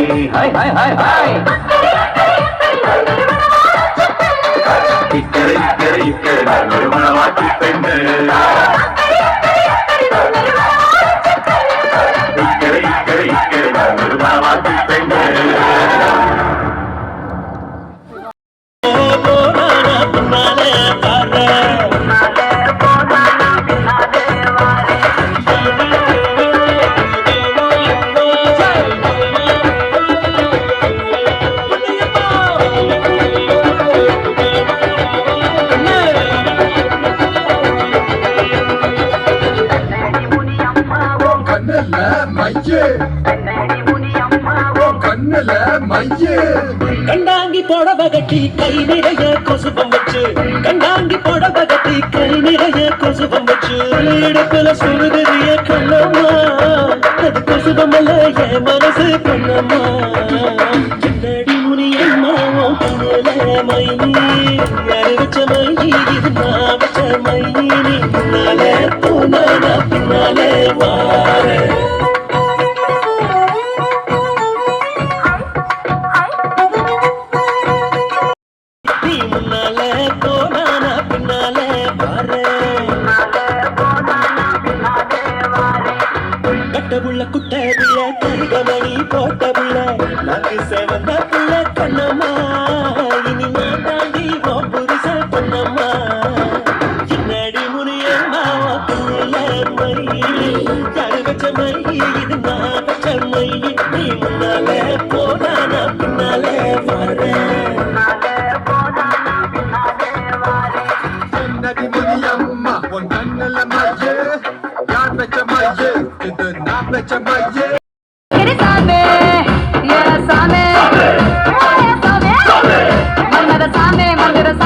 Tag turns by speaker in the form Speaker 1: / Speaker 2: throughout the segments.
Speaker 1: hi hi hi hi இக்கரை இக்கரை இக்கரை நான் ஒரு மணவாட்டி பெண்ணு இக்கரை இக்கரை இக்கரை நான் ஒரு மணவாட்டி பெண்ணு
Speaker 2: கண்டாங்கி புடவ கட்டி கை நிறைய கொசுபம் வச்சு கண்டாங்கி புடவ கட்டி கை நிறைய கொசுபம் வச்சு இடுப்புல சுடுகிறிய கண்ணம்மா அது கொசுபம் அல்ல என் மனசு கண்ணம்மா கண்ணாடி முனியம்மா கண்ணுல மைனி அறிவிச்ச மைனி இது நான் வச்ச மைனி முன்னாலே போனா பின்னாலே வார கட்டபுள்ள குட்டபுள்ள கருகமணி போட்டபுள்ள நாக்கு சேவந்த புள்ள கண்ணம்மா இனி நான் தாண்டி ஓ புருஷ பொன்னம்மா சின்னடி முனியம்மா புள்ள மயி யாரு வச்ச மயி இது நான் வச்ச மயி நீ முன்னாலே போனா பின்னாலே வரேன்
Speaker 3: சின்னடி முனியம்மா உன் கண்ணல மயே யார் வச்ச மயே இது நான் வச்ச மயே
Speaker 4: கிரிசாமே சாமே சாமே மன்னர சாமே மந்திர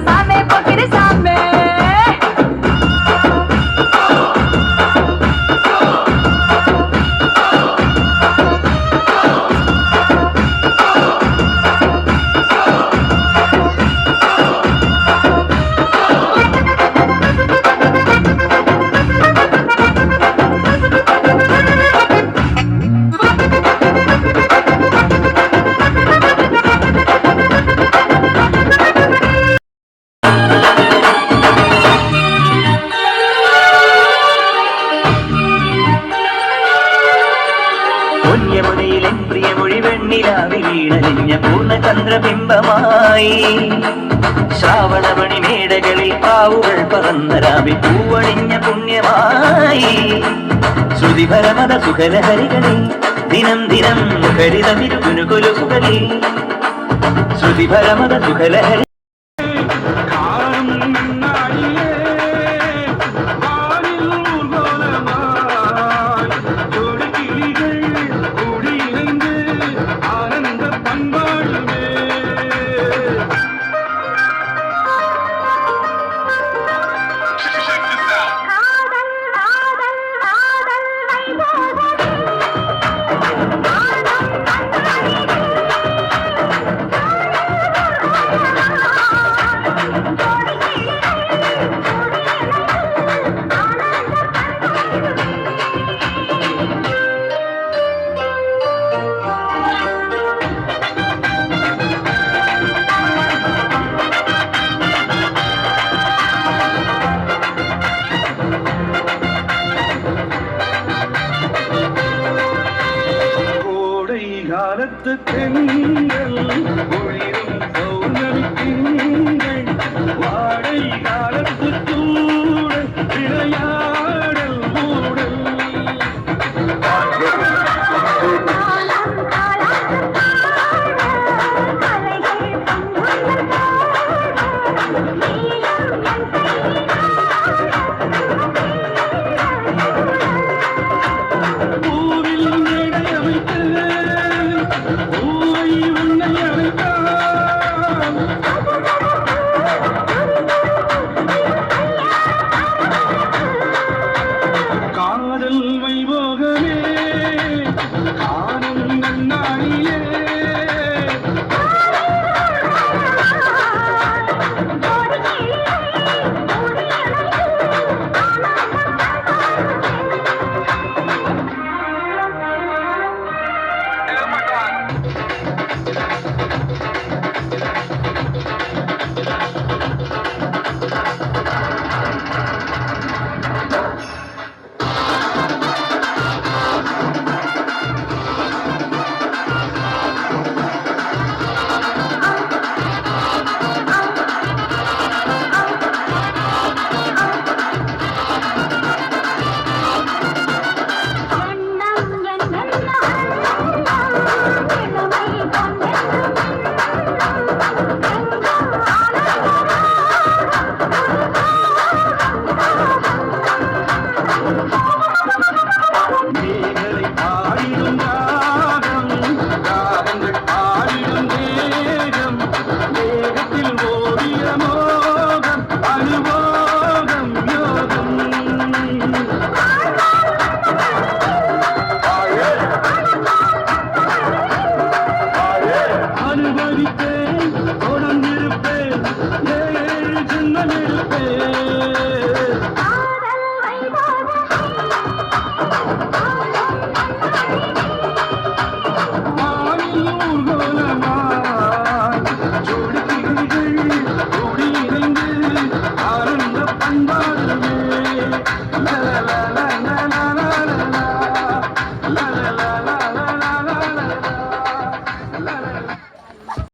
Speaker 4: சாமே பொக்கிரி சாமே
Speaker 2: ചന്ദ്രബിംബമായി ശ്രാവണമണി മേടകളിൽ പാവുകൾ പറന്നരാവി പൂവണിഞ്ഞ പുണ്യമായി ശ്രുതിപരമത സുഖലഹരികളിൽ ദിനം ദിനം മുഖരിതമിരുകുനുകുലുകളിൽ ശ്രുതിപരമത സുഖലഹരി காத்து தெங்கள் ஒளிரும் பௌர்ணமி திங்கள் வாடை காலத்து தூடல் விளையாடல் மூடல் பூவில் மேடை அமைத்து பூவை உன்னை அழைத்தான் காதல் வைபோகமே காணும் நன்னாளிலே